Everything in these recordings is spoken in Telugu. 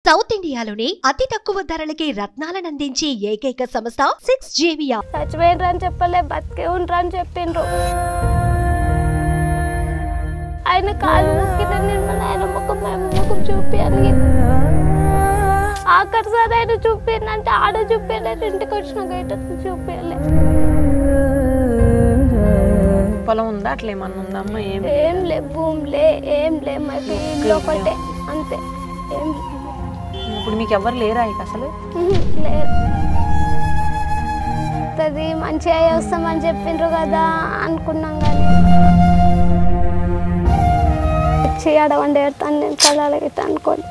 సౌత్ ఇండియాలోనే అతి తక్కువ ధరలకి రత్నాలనందించే ఏకైక సంస్థ 6JVR. చచ్చిపోయినరని చెప్పలే, బతికే ఉంటారని చెప్పిండ్రు. ఆయన కాలు మొక్కిన నిర్మల ఆయన ముఖం చూపియాలి. ఆఖరిసారి ఆయన చూపిందంటే ఆడ చూపించలేదు, ఇంటికి వచ్చిన గైట చూపించలే. పొలం ఉందా అట్లా ఏమన్నా ఉందమ్మా? ఏం లే, భూమిలే ఏం లే, మరి ఇల్లు ఒకటే అంతే. ఏం ఇప్పుడు మీకు ఎవరు లేరా ఇక అసలు? లేదు. అది మంచిగా వస్తామని చెప్పిండ్రు కదా అనుకున్నాం, కానీ చేయడమండి నేను కళాల గిట్ట అనుకోండి.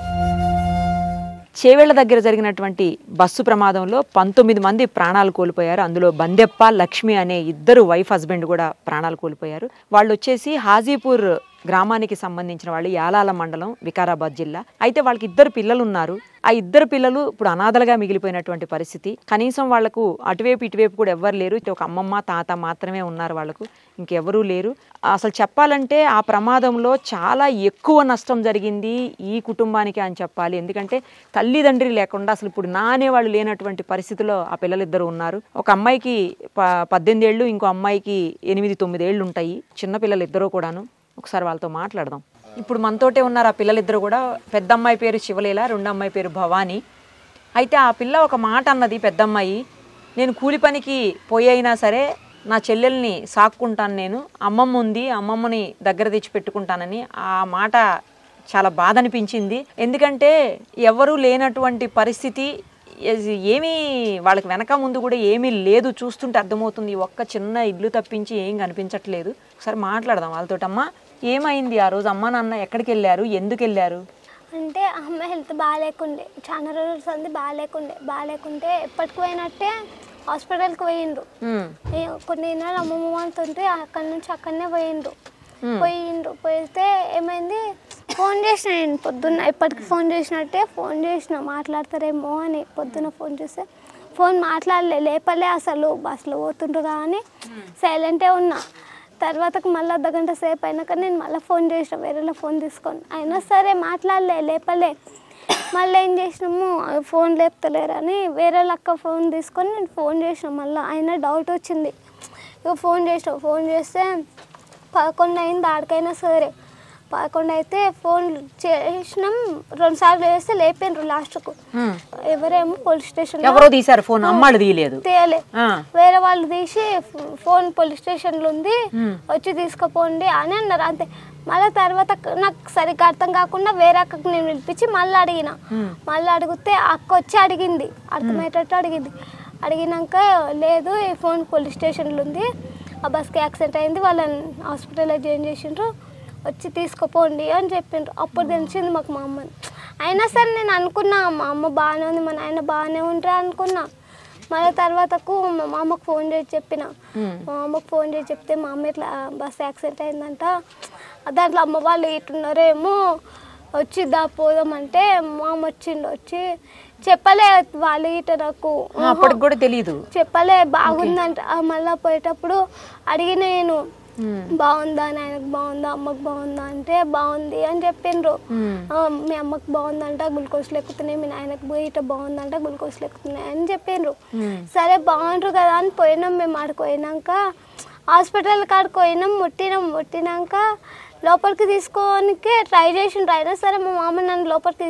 చేవేళ్ల దగ్గర జరిగినటువంటి బస్సు ప్రమాదంలో 19 మంది ప్రాణాలు కోల్పోయారు. అందులో బందెప్ప, లక్ష్మి అనే ఇద్దరు వైఫ్ హస్బెండ్ కూడా ప్రాణాలు కోల్పోయారు. వాళ్ళు వచ్చేసి హాజీపూర్ గ్రామానికి సంబంధించిన వాళ్ళు, యాలాల మండలం, వికారాబాద్ జిల్లా. అయితే వాళ్ళకి 2 పిల్లలు ఉన్నారు. ఆ 2 పిల్లలు ఇప్పుడు అనాథలుగా మిగిలిపోయినటువంటి పరిస్థితి. కనీసం వాళ్లకు అటువైపు ఇటువైపు కూడా ఎవ్వరు లేరు. ఒక అమ్మమ్మ తాత మాత్రమే ఉన్నారు, వాళ్లకు ఇంకెవరూ లేరు. అసలు చెప్పాలంటే ఆ ప్రమాదంలో చాలా ఎక్కువ నష్టం జరిగింది ఈ కుటుంబానికి అని చెప్పాలి. ఎందుకంటే తల్లిదండ్రి లేకుండా అసలు ఇప్పుడు నానేవాళ్ళు లేనటువంటి పరిస్థితిలో ఆ పిల్లలిద్దరు ఉన్నారు. ఒక అమ్మాయికి 18 ఏళ్ళు, ఇంకో అమ్మాయికి 8-9 ఏళ్ళు ఉంటాయి. చిన్నపిల్లలు ఇద్దరు కూడాను. ఒకసారి వాళ్ళతో మాట్లాడదాం. ఇప్పుడు మనతోటే ఉన్నారు ఆ పిల్లలిద్దరు కూడా. పెద్ద అమ్మాయి పేరు శివలీల, రెండో అమ్మాయి పేరు భవానీ. అయితే ఆ పిల్ల ఒక మాట అన్నది, పెద్దమ్మాయి, నేను కూలి పనికి పోయి అయినా సరే నా చెల్లెల్ని సాక్కుంటాను, నేను అమ్మమ్మ ఉంది, అమ్మమ్మని దగ్గర తెచ్చి పెట్టుకుంటానని. ఆ మాట చాలా బాధ అనిపించింది. ఎందుకంటే ఎవరూ లేనటువంటి పరిస్థితి, ఏమీ వాళ్ళకి వెనక ముందు కూడా ఏమీ లేదు. చూస్తుంటే అర్థమవుతుంది, ఒక్క చిన్న ఇల్లు తప్పించి ఏం కనిపించట్లేదు. ఒకసారి మాట్లాడదాం వాళ్ళతోటమ్మా. ఏమైంది ఆ రోజు? అమ్మ నాన్న ఎక్కడికి వెళ్ళారు, ఎందుకు వెళ్ళారు? అంటే అమ్మ హెల్త్ బాగాలేకుండే, చాలా రోజులు అంది బాగాలేకుంటే ఎప్పటికి పోయినట్టే హాస్పిటల్కి పోయిండ్రు. కొన్ని నెలలు అమ్మమ్మ వాళ్ళతుంటే అక్కడి నుంచి అక్కడనే పోయితే ఏమైంది, ఫోన్ చేసిన నేను పొద్దున్న, ఎప్పటికి ఫోన్ చేసినట్టే ఫోన్ చేసిన, మాట్లాడతారేమో అని. పొద్దున్న ఫోన్ చేస్తే ఫోన్ మాట్లాడలే, లేపలే అసలు. బస్సులో పోతుండ్రు కానీ సైలెంటే ఉన్నా. తర్వాతకు మళ్ళీ అర్ధగంట సేపు అయినాక నేను మళ్ళీ ఫోన్ చేసిన, వేరేలో ఫోన్ తీసుకొని. అయినా సరే మాట్లాడలే, లేపలే. మళ్ళీ ఏం చేసినాము, ఫోన్ లేపుతలేరని వేరే లక్క ఫోన్ తీసుకొని నేను ఫోన్ చేసిన. మళ్ళీ అయినా డౌట్ వచ్చింది, ఇక ఫోన్ చేస్తే 11 అయింది. ఆడికైనా సరే 11 అయితే ఫోన్ చేసినాం. 2 సార్లు చేస్తే లేపిండ్రు లాస్ట్కు. ఎవరేమో పోలీస్ స్టేషన్ ఎవరో తీసారు ఫోన్, అమ్మాళ్ళు తీయలే, వేరే వాళ్ళు తీసి ఫోన్ పోలీస్ స్టేషన్ లో ఉంది, వచ్చి తీసుకుపోండి అని అన్నారు అంతే. మళ్ళీ తర్వాత నాకు సరిగ్గా అర్థం కాకుండా వేరే అక్కకి నేను పిలిపించి మళ్ళీ అడిగితే అక్క వచ్చి అడిగింది, అర్థమయ్యేటట్టు అడిగినాక లేదు, ఈ ఫోన్ పోలీస్ స్టేషన్లో ఉంది, ఆ బస్కి యాక్సిడెంట్ అయింది, వాళ్ళని హాస్పిటల్లో జాయిన్ చేసిండ్రు, వచ్చి తీసుకుపోండి అని చెప్పిండ్రు. అప్పుడు తెలిసింది మాకు మా అమ్మని. అయినా సరే నేను అనుకున్నా మా అమ్మ బాగానే ఉంది, మా నాయన బాగానే ఉంటారు అనుకున్నా. మళ్ళీ తర్వాతకు మా అమ్మకు ఫోన్ చేసి చెప్పిన. మా అమ్మకు ఫోన్ చేసి చెప్తే మా అమ్మ ఇట్లా బస్ యాక్సిడెంట్ అయిందంట, దాంట్లో అమ్మ వాళ్ళు ఇట్టున్నారేమో, వచ్చి పోదామంటే మా అమ్మ వచ్చి చెప్పలే వాళ్ళు ఇట, నాకు అప్పటికి కూడా తెలియదు, చెప్పలే. బాగుందంట. మళ్ళీ పోయేటప్పుడు అడిగిన నేను, బాగుందా, నాయనకు బాగుందా, అమ్మకు బాగుందా అంటే బాగుంది అని చెప్పిండ్రు. మీ అమ్మకు బాగుందంట, గ్లూకోజ్లు ఎక్కుతున్నాయి, మీ నాయనకు ఇట బాగుందంట, గ్లూకోజ్లు ఎక్కుతున్నాయి అని చెప్పిండ్రు. సరే బాగుండ్రు కదా అని పోయినాం. మేము ఆడికి పోయినాక హాస్పిటల్ కాడికి పోయినాం, ముట్టినాక లోపలికి తీసుకోవడానికే ట్రై చేసిండ్రు. అయినా సరే మా మామ నన్ను లోపలికి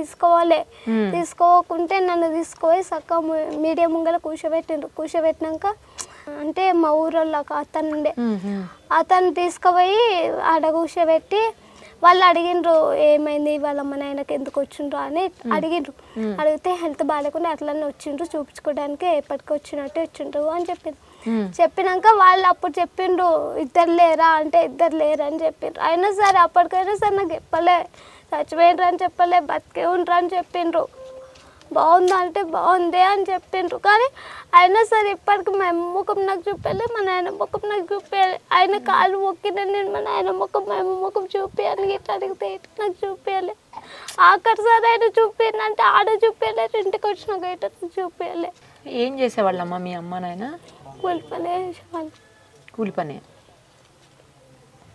తీసుకోకుంటే నన్ను తీసుకుపోయి చక్క మీడియం ముంగల కూర్చోబెట్టినాక, అంటే మా ఊరోళ్ళ అతను ఉండే, అతను తీసుకుపోయి ఆడ కూర్చోబెట్టి వాళ్ళు అడిగిండ్రు, ఏమైంది వాళ్ళ అమ్మ నాయనకి ఎందుకు వచ్చిండ్రు అని అడిగితే హెల్త్ బాగాలేకుండా అట్లనే వచ్చిండ్రు, చూపించుకోవడానికి ఎప్పటికీ వచ్చిండ్రు అని చెప్పినాక వాళ్ళు అప్పుడు చెప్పిండ్రు, ఇద్దరు లేరా అంటే ఇద్దరు లేరు అని చెప్పిండ్రు. అయినా సరే అప్పటికైనా సరే నాకు చెప్పలే, చచ్చిపోయినరు అని చెప్పలే, బతికే ఉండరు అని చెప్పిండ్రు. బాగుందా అంటే బాగుంది అని చెప్పిండ్రు. కానీ అయినా సరే ఇప్పటికి మా అమ్మ ముఖం నాకు చూపించలే, మా నాయన ముఖం నాకు చూపించాలి. ఆయన కాలు మొక్కిన నేను మా నాయన ముఖం, మా అమ్మ ముఖం చూపించాలి. ఇట్లా అడిగితే ఇట్లా నాకు చూపించాలి. ఆఖరిసారి ఆయన చూపించంటే ఆడ చూపించలేదు, ఇంటికి వచ్చిన గైట చూపించాలి. ఏం చేసేవాళ్ళమ్మా మీ అమ్మ నాయన? కూలి పని చేసేవాళ్ళు. కూలి పని.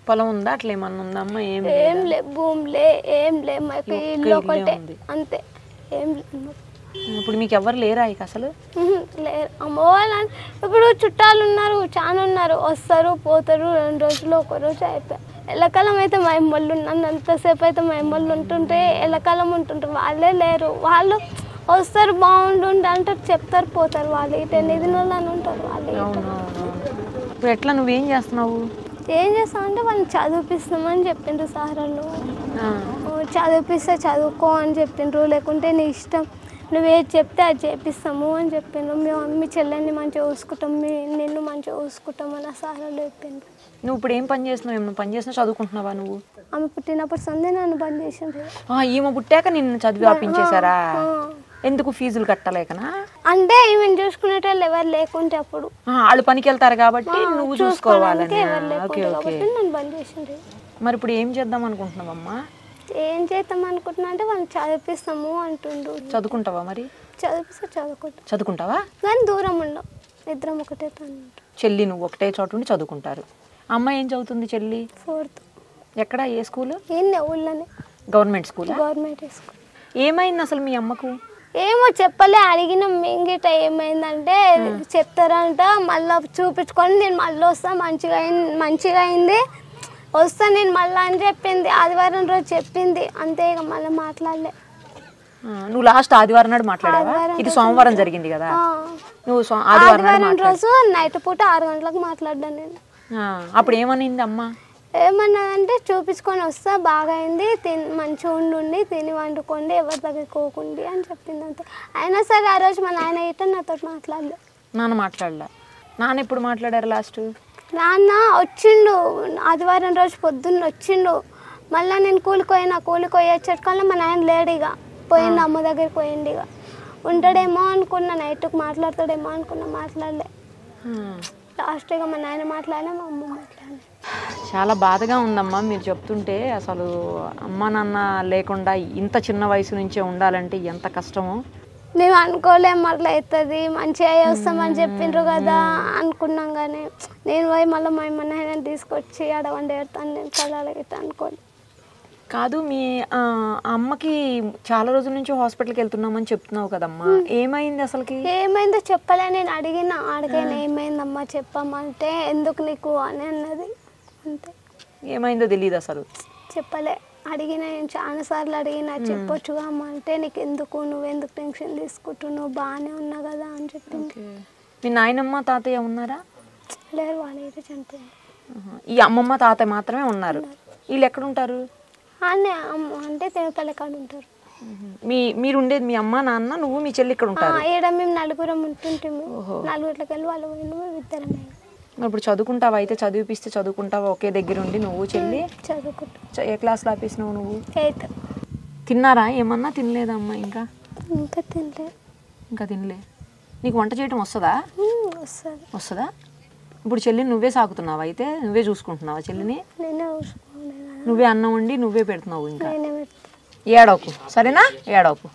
పొలం ఉందా అట్లా ఏమన్నా ఉందమ్మా? ఏం లే, భూమిలే ఏం లే, మాకు ఇల్లు ఒకటే అంతే. ఏం లేదు మాకు. ఇప్పుడు మీకు ఎవరు లేరా ఇక అసలు? లేరు. అమ్మ వాళ్ళు ఇప్పుడు చుట్టాలు ఉన్నారు, చాలా ఉన్నారు, వస్తారు పోతారు, 2 రోజులు 1 రోజు అయిపోయి. ఎల్లకాలం అయితే మా అమ్మళ్ళు ఉన్నంతసేపు అయితే మా అమ్మళ్ళు ఉంటుంటే ఎల్లకాలం ఉంటుంటారు. వాళ్ళే లేరు. వాళ్ళు వస్తారు బాగుంటుండే అంటారు, చెప్తారు, పోతారు. వాళ్ళు ఇటు 8 దినాలు అని ఉంటారు వాళ్ళు. ఇప్పుడు ఎట్లా నువ్వేం చేస్తున్నావు? ఏం చేస్తామంటే వాళ్ళని చదివిపిస్తామని చెప్పిండ్రు సార్ వాళ్ళు. చదివిపిస్తే చదువుకో అని చెప్పిండ్రు, లేకుంటే నీ ఇష్టం, నువ్వేది చెప్తే అది చేపిస్తాము అని చెప్పిండ్రు. మీ చెల్లెని మంచిగా చూసుకుంటాం, నిన్ను మంచిగా చూసుకుంటాం అని సార్ వాళ్ళు చెప్పిండ్రు. నువ్వు ఇప్పుడు ఏం పని చేస్తున్నావు? ఏమన్నా పని చేసినా చదువుకుంటున్నావా నువ్వు? ఆమె పుట్టినప్పుడు సందే నన్ను బంద్ చేసిండ్రు. ఈమె పుట్టాక నిన్ను చదివి ఆపించేశారా? ఎందుకు? ఫీజులు కట్టలేకనా? అంటే ఈమెను చూసుకునేటోళ్ళు ఎవరు లేకుంటే అప్పుడు వాళ్ళు పనికి వెళ్తారు కాబట్టి నువ్వు చూసుకోవాలని. నన్ను బంద్ చేసిండ్రు. మరి ఇప్పుడు ఏం చేద్దాం అనుకుంటున్నావమ్మా? ఏం చేద్దాం అనుకుంటున్నా అంటే వాళ్ళని చదివిపిస్తాము అంటుండ్రు. చదువుకుంటావా మరి? చదివిస్తే చదువుకుంటావా? కానీ దూరం ఉండవు, ఇద్దరం ఒకటే చెల్లి నువ్వు ఒకటే చోట ఉండి చదువుకుంటారు. అమ్మాయి ఏం చదువుతుంది చెల్లి? 4th. ఎక్కడ? ఏ స్కూల్? ఊళ్ళోనే గవర్నమెంట్ స్కూల్. Government school. ఏమైంది అసలు మీ అమ్మకు? ఏమో చెప్పలే. అడిగిన మింగిట ఏమైందంటే చెప్తారంట, మళ్ళీ చూపించుకొని నేను మళ్ళీ వస్తా, మంచిగా అయింది, వస్తా నేను మళ్ళీ అని చెప్పింది. ఆదివారం రోజు చెప్పింది అంతే, ఇక మళ్ళీ మాట్లాడలే. నువ్వు లాస్ట్ ఆదివారం నాడు మాట్లాడావా? ఇది సోమవారం జరిగింది కదా. నువ్వు ఆదివారం రోజు నైట్ పూట 6 గంటలకు మాట్లాడ్డాను నేను. అప్పుడు ఏమనింది అమ్మ? ఏమన్నదంటే చూపించుకొని వస్తా, బాగా అయింది, మంచిగా ఉండి తిని వండుకోండి, ఎవరి దగ్గర కోకుండి అని చెప్పింది అంతే. అయినా సరే ఆ రోజు మా నాన్న ఇట్లా నాతో మాట్లాడలే. నాన్న మాట్లాడలే? నాన్న ఎప్పుడు మాట్లాడారు లాస్ట్? నాన్న వచ్చిండు ఆదివారం రోజు పొద్దున్న వచ్చిండు. మళ్ళీ నేను కూలికి వచ్చేటకల్లా మా నాన్న లేడు, ఇక పోయిండు, అమ్మ దగ్గరికి పోయిండు. ఇక ఉంటాడేమో అనుకున్నా, నైట్కి మాట్లాడతాడేమో అనుకున్నా, మాట్లాడలే. లాస్ట్ ఇక మా నాయన మాట్లాడలే, మా అమ్మ మాట్లాడలే. చాలా బాధగా ఉందమ్మా మీరు చెప్తుంటే. అసలు అమ్మ నాన్న లేకుండా ఇంత చిన్న వయసు నుంచే ఉండాలంటే ఎంత కష్టమో. మేము అనుకోలేము అట్లా అవుతుంది, మంచిగా వస్తామని చెప్పిండ్రు కదా అనుకున్నాం. కానీ నేను పోయి మళ్ళీ మా అమ్మ తీసుకొచ్చి అడవండి ఎడతాను నేను కళాలకి అనుకోలేదు. కాదు, మీ అమ్మకి చాలా రోజుల నుంచి హాస్పిటల్కి వెళ్తున్నామని చెప్తున్నావు కదమ్మా, ఏమైంది అసలుకి? ఏమైందో చెప్పలే. నేను అడిగినా ఏమైందమ్మా చెప్పమంటే ఎందుకు నీకు అని అన్నది అంతే. ఏమైందో తెలియదు అసలు? చెప్పలే. అడిగినా, నేను చాలాసార్లు అడిగినా, చెప్పొచ్చుగా అమ్మ అంటే నీకు ఎందుకు, నువ్వెందుకు టెన్షన్ తీసుకుంటున్నావు, నువ్వు బాగానే ఉన్నా కదా అని చెప్పింది. మీ నాయనమ్మ తాతయ్య ఉన్నారా? లేరు, వాళ్ళైతే చనిపోయారు. ఈ అమ్మమ్మ తాతయ్య మాత్రమే ఉన్నారు. వీళ్ళు ఎక్కడ ఉంటారు? అంటే తెనపల్లి కాడ ఉంటారు. మీరు ఉండేది మీ అమ్మ నాన్న నువ్వు మీ చెల్లి ఇక్కడ ఉంటారు? ఈడ మేము 4 ఉంటుంటాము. 4 వెళ్ళి వాళ్ళు ఇద్దరమే. ఇప్పుడు చదువుకుంటావా? అయితే చదివిపిస్తే చదువుకుంటావా ఒకే దగ్గర ఉండి నువ్వు చెల్లి? చదువుకుంటా. ఏ క్లాస్లో ఆపేసినావు నువ్వు? 8th. తిన్నారా? ఏమన్నా తినలేదా అమ్మా? ఇంకా తినలే. నీకు వంట చేయటం వస్తుందా? వస్తుందా? ఇప్పుడు చెల్లిని నువ్వే సాకుతున్నావా? అయితే నువ్వే చూసుకుంటున్నావా చెల్లిని? నువ్వే అన్నం వండి నువ్వే పెడుతున్నావు. ఇంకా ఏడవకు, సరేనా? ఏడవకు.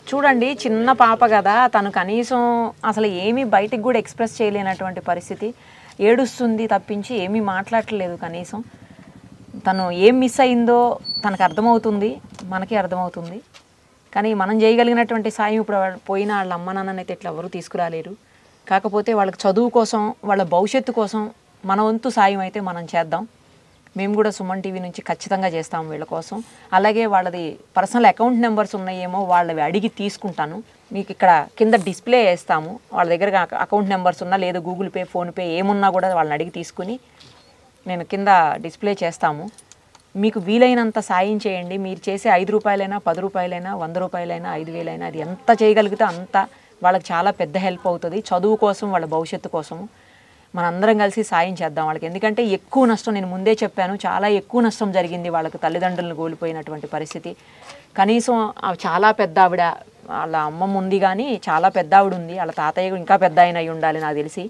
చూడండి, చిన్న పాప కదా, తను కనీసం అసలు ఏమీ బయటికి కూడా ఎక్స్ప్రెస్ చేయలేనటువంటి పరిస్థితి. ఏడుస్తుంది తప్పించి ఏమీ మాట్లాడట్లేదు. కనీసం తను ఏం మిస్ అయిందో తనకు అర్థమవుతుంది, మనకి అర్థమవుతుంది. కానీ మనం చేయగలిగినటువంటి సాయం ఇప్పుడు పోయిన వాళ్ళ అమ్మ నాన్ననైతే ఇట్లా ఎవరు తీసుకురాలేరు. కాకపోతే వాళ్ళకి చదువు కోసం, వాళ్ళ భవిష్యత్తు కోసం మన వంతు సాయం అయితే మనం చేద్దాం. మేము కూడా సుమన్ టీవీ నుంచి ఖచ్చితంగా చేస్తాము వీళ్ళ కోసం. అలాగే వాళ్ళది పర్సనల్ అకౌంట్ నెంబర్స్ ఉన్నాయేమో వాళ్ళవి అడిగి తీసుకుంటాను. మీకు ఇక్కడ కింద డిస్ప్లే చేస్తాము. వాళ్ళ దగ్గర అకౌంట్ నెంబర్స్ ఉన్నా లేదా గూగుల్ పే, ఫోన్పే ఏమున్నా కూడా వాళ్ళని అడిగి తీసుకుని నేను కింద డిస్ప్లే చేస్తాము. మీకు వీలైనంత సాయం చేయండి. మీరు చేసే 5 రూపాయలైనా, 10 రూపాయలైనా, 100 రూపాయలైనా, 5,000 అది ఎంత చేయగలిగితే అంత వాళ్ళకి చాలా పెద్ద హెల్ప్ అవుతుంది. చదువు కోసం, వాళ్ళ భవిష్యత్తు కోసము మనందరం కలిసి సాయం చేద్దాం వాళ్ళకి. ఎందుకంటే ఎక్కువ నష్టం, నేను ముందే చెప్పాను, చాలా ఎక్కువ నష్టం జరిగింది వాళ్ళకి. తల్లిదండ్రులను కోల్పోయినటువంటి పరిస్థితి. కనీసం చాలా పెద్ద ఆవిడ, వాళ్ళ అమ్మమ్మ ఉంది కానీ చాలా పెద్ద ఆవిడ ఉంది, వాళ్ళ తాతయ్య ఇంకా పెద్ద ఆయన అయి ఉండాలి నాకు తెలిసి.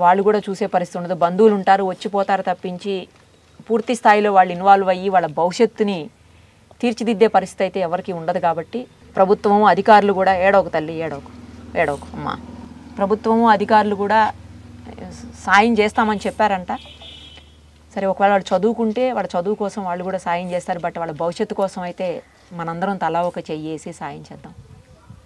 వాళ్ళు కూడా చూసే పరిస్థితి ఉండదు. బంధువులు ఉంటారు, వచ్చిపోతారు తప్పించి పూర్తి స్థాయిలో వాళ్ళు ఇన్వాల్వ్ అయ్యి వాళ్ళ భవిష్యత్తుని తీర్చిదిద్దే పరిస్థితి అయితే ఎవరికి ఉండదు. కాబట్టి ప్రభుత్వము, అధికారులు కూడా ఏడవకు తల్లి, ఏడవకు అమ్మా. ప్రభుత్వము, అధికారులు కూడా సాయం చేస్తామని చెప్పారంట. సరే, ఒకవేళ వాడు చదువుకుంటే వాళ్ళ చదువు కోసం వాళ్ళు కూడా సాయం చేస్తారు. బట్ వాళ్ళ భవిష్యత్తు కోసం అయితే మనందరం తలా ఒక చెయ్యేసి సాయం చేద్దాం.